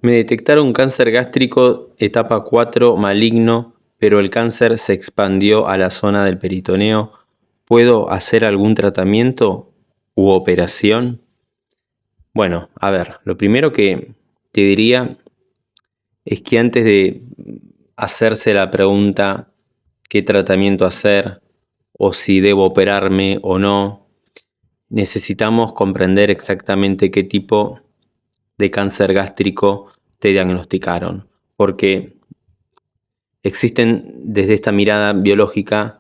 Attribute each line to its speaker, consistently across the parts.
Speaker 1: Me detectaron cáncer gástrico etapa 4 maligno, pero el cáncer se expandió a la zona del peritoneo. ¿Puedo hacer algún tratamiento u operación? Bueno, a ver, lo primero que te diría es que antes de hacerse la pregunta qué tratamiento hacer o si debo operarme o no, necesitamos comprender exactamente qué tipo de cáncer gástrico te diagnosticaron, porque existen desde esta mirada biológica,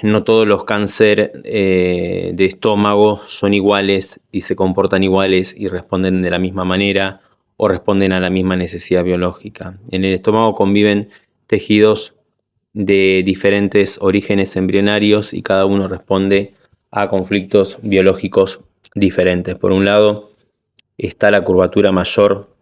Speaker 1: no todos los cánceres de estómago son iguales y se comportan iguales y responden de la misma manera o responden a la misma necesidad biológica. En el estómago conviven tejidos de diferentes orígenes embrionarios y cada uno responde a conflictos biológicos diferentes. Por un lado está la curvatura mayor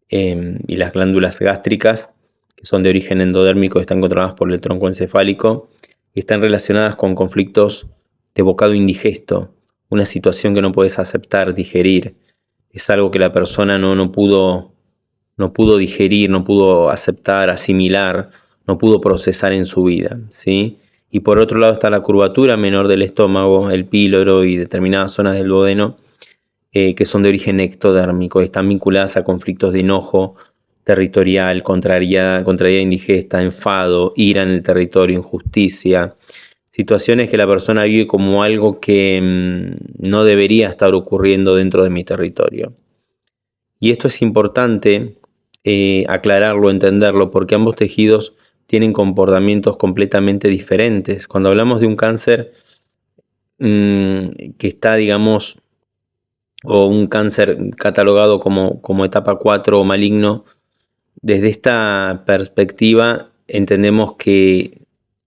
Speaker 1: y las glándulas gástricas, que son de origen endodérmico, están controladas por el tronco encefálico y están relacionadas con conflictos de bocado indigesto, una situación que no puedes aceptar, digerir. Es algo que la persona no pudo digerir, no pudo aceptar, asimilar, no pudo procesar en su vida, ¿sí? Y por otro lado está la curvatura menor del estómago, el píloro y determinadas zonas del duodeno, que son de origen ectodérmico, están vinculadas a conflictos de enojo territorial, contrariedad indigesta, enfado, ira en el territorio, injusticia, situaciones que la persona vive como algo que no debería estar ocurriendo dentro de mi territorio. Y esto es importante aclararlo, entenderlo, porque ambos tejidos tienen comportamientos completamente diferentes. Cuando hablamos de un cáncer que está, digamos, o un cáncer catalogado como etapa 4 o maligno, desde esta perspectiva entendemos que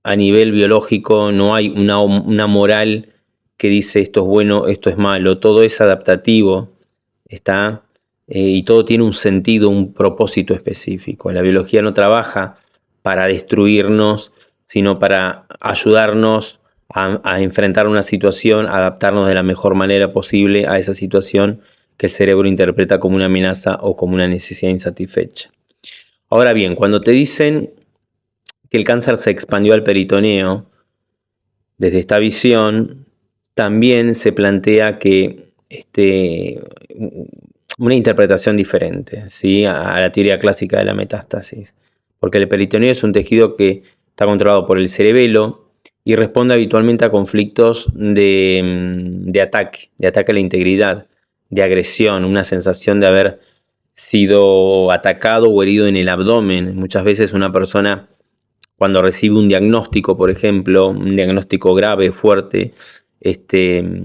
Speaker 1: a nivel biológico no hay una moral que dice esto es bueno, esto es malo, todo es adaptativo, está, y todo tiene un sentido, un propósito específico. La biología no trabaja para destruirnos, sino para ayudarnos a enfrentar una situación, a adaptarnos de la mejor manera posible a esa situación que el cerebro interpreta como una amenaza o como una necesidad insatisfecha. Ahora bien, cuando te dicen que el cáncer se expandió al peritoneo, desde esta visión también se plantea que una interpretación diferente, ¿sí?, a la teoría clásica de la metástasis, porque el peritoneo es un tejido que está controlado por el cerebelo y responde habitualmente a conflictos de ataque a la integridad, de agresión, una sensación de haber sido atacado o herido en el abdomen. Muchas veces una persona, cuando recibe un diagnóstico, por ejemplo, un diagnóstico grave, fuerte,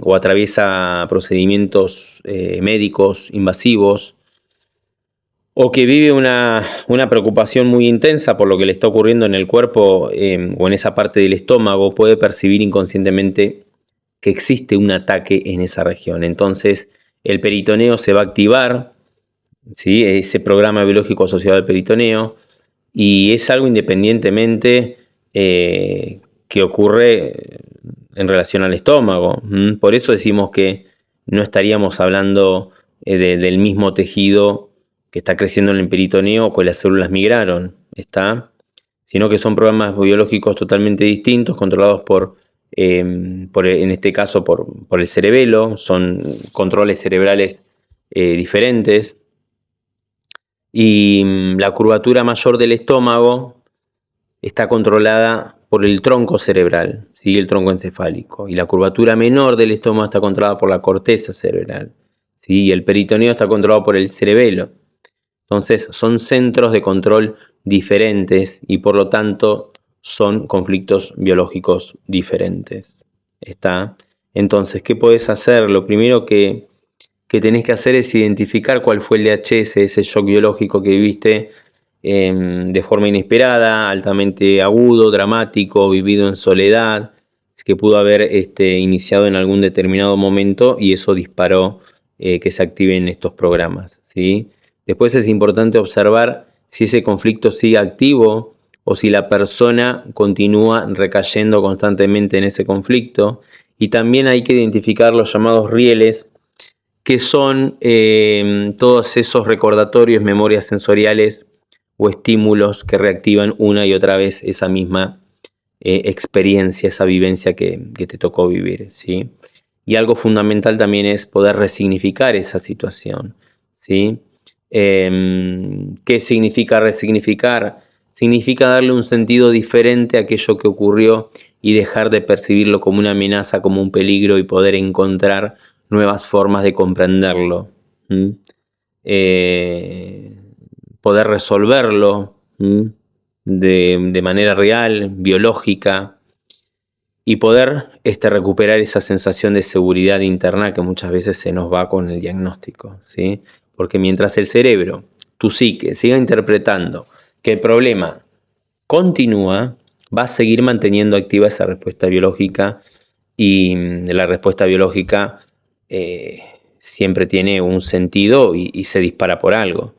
Speaker 1: o atraviesa procedimientos médicos invasivos, o que vive una preocupación muy intensa por lo que le está ocurriendo en el cuerpo o en esa parte del estómago, puede percibir inconscientemente que existe un ataque en esa región. Entonces el peritoneo se va a activar, ¿sí?, ese programa biológico asociado al peritoneo, y es algo independientemente que ocurre en relación al estómago. Por eso decimos que no estaríamos hablando del mismo tejido que está creciendo en el peritoneo o que las células migraron, ¿está?, sino que son programas biológicos totalmente distintos, controlados en este caso por el cerebelo, son controles cerebrales diferentes. Y la curvatura mayor del estómago está controlada por el tronco cerebral, ¿sí?, el tronco encefálico. Y la curvatura menor del estómago está controlada por la corteza cerebral, ¿sí?, y el peritoneo está controlado por el cerebelo. Entonces son centros de control diferentes y por lo tanto son conflictos biológicos diferentes. ¿Está? Entonces, ¿qué podés hacer? Lo primero que tenés que hacer es identificar cuál fue el DHS, ese shock biológico que viviste de forma inesperada, altamente agudo, dramático, vivido en soledad, que pudo haber iniciado en algún determinado momento y eso disparó que se activen estos programas, ¿sí? Después es importante observar si ese conflicto sigue activo o si la persona continúa recayendo constantemente en ese conflicto, y también hay que identificar los llamados rieles que son todos esos recordatorios, memorias sensoriales o estímulos que reactivan una y otra vez esa misma experiencia, esa vivencia que te tocó vivir, ¿sí? Y algo fundamental también es poder resignificar esa situación, ¿sí? ¿Qué significa resignificar? Significa darle un sentido diferente a aquello que ocurrió y dejar de percibirlo como una amenaza, como un peligro, y poder encontrar nuevas formas de comprenderlo. Poder resolverlo de manera real, biológica, y poder recuperar esa sensación de seguridad interna que muchas veces se nos va con el diagnóstico, ¿sí? Porque mientras el cerebro, tu psique, siga interpretando que el problema continúa, va a seguir manteniendo activa esa respuesta biológica, y la respuesta biológica siempre tiene un sentido y se dispara por algo.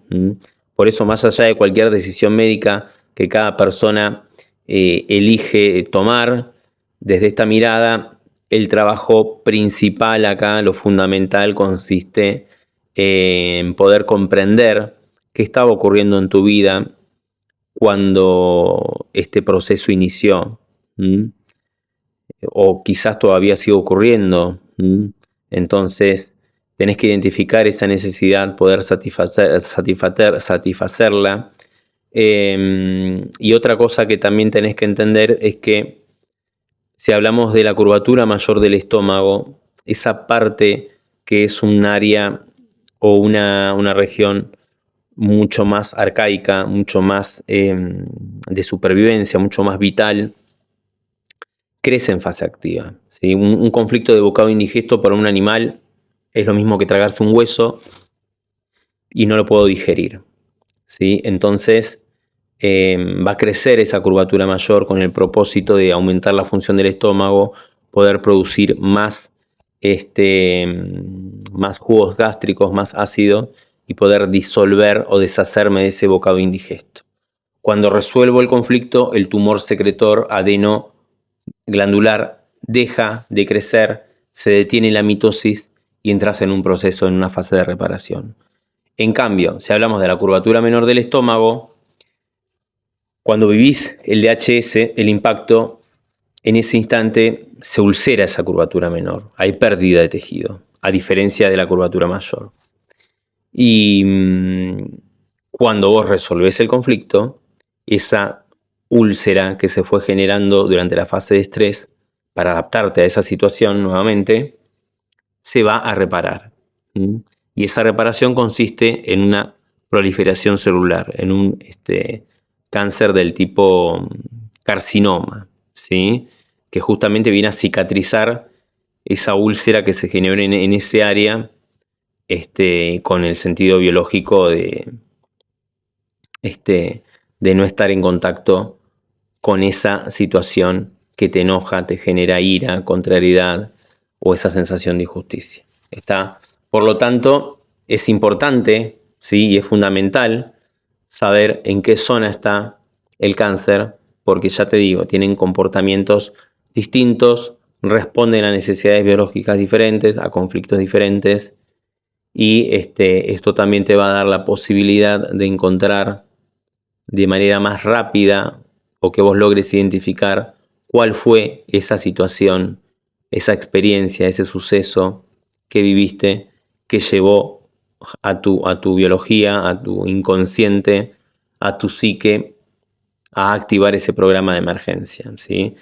Speaker 1: Por eso, más allá de cualquier decisión médica que cada persona elige tomar, desde esta mirada, el trabajo principal acá, lo fundamental, consiste en poder comprender qué estaba ocurriendo en tu vida cuando este proceso inició, o quizás todavía sigue ocurriendo. Entonces tenés que identificar esa necesidad, poder satisfacerla. Y otra cosa que también tenés que entender es que si hablamos de la curvatura mayor del estómago, esa parte que es un área o una región mucho más arcaica, mucho más de supervivencia, mucho más vital, crece en fase activa, ¿sí? Un conflicto de bocado indigesto para un animal es lo mismo que tragarse un hueso y no lo puedo digerir, ¿sí? Entonces va a crecer esa curvatura mayor con el propósito de aumentar la función del estómago, poder producir más jugos gástricos, más ácido, y poder disolver o deshacerme de ese bocado indigesto. Cuando resuelvo el conflicto, el tumor secretor adeno-glandular deja de crecer, se detiene la mitosis y entras en un proceso, en una fase de reparación. En cambio, si hablamos de la curvatura menor del estómago, cuando vivís el DHS, el impacto, en ese instante se ulcera esa curvatura menor, hay pérdida de tejido, a diferencia de la curvatura mayor. Y cuando vos resolvés el conflicto, esa úlcera que se fue generando durante la fase de estrés, para adaptarte a esa situación nuevamente, se va a reparar. Y esa reparación consiste en una proliferación celular, en un cáncer del tipo carcinoma, ¿sí? Que justamente viene a cicatrizar esa úlcera que se generó en ese área, con el sentido biológico de no estar en contacto con esa situación que te enoja, te genera ira, contrariedad o esa sensación de injusticia. Por lo tanto, es importante, ¿sí? Y es fundamental saber en qué zona está el cáncer, porque ya te digo, tienen comportamientos distintos, responden a necesidades biológicas diferentes, a conflictos diferentes, y esto también te va a dar la posibilidad de encontrar de manera más rápida, o que vos logres identificar cuál fue esa situación, esa experiencia, ese suceso que viviste, que llevó a tu biología, a tu inconsciente, a tu psique, a activar ese programa de emergencia, ¿sí?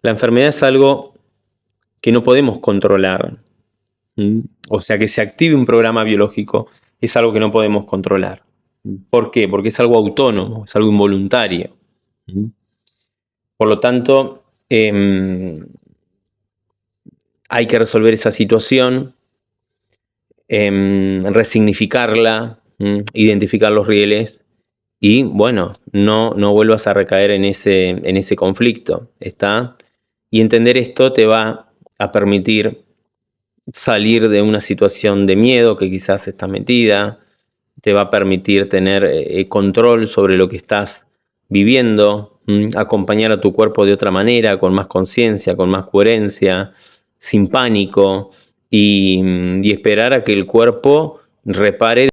Speaker 1: La enfermedad es algo que no podemos controlar. O sea, que se active un programa biológico es algo que no podemos controlar. ¿Por qué? Porque es algo autónomo, es algo involuntario. Por lo tanto, hay que resolver esa situación, resignificarla, identificar los rieles y, bueno, no vuelvas a recaer en ese conflicto, ¿está? Y entender esto te va a permitir salir de una situación de miedo que quizás estás metida, te va a permitir tener control sobre lo que estás viviendo, acompañar a tu cuerpo de otra manera, con más conciencia, con más coherencia, sin pánico, y esperar a que el cuerpo repare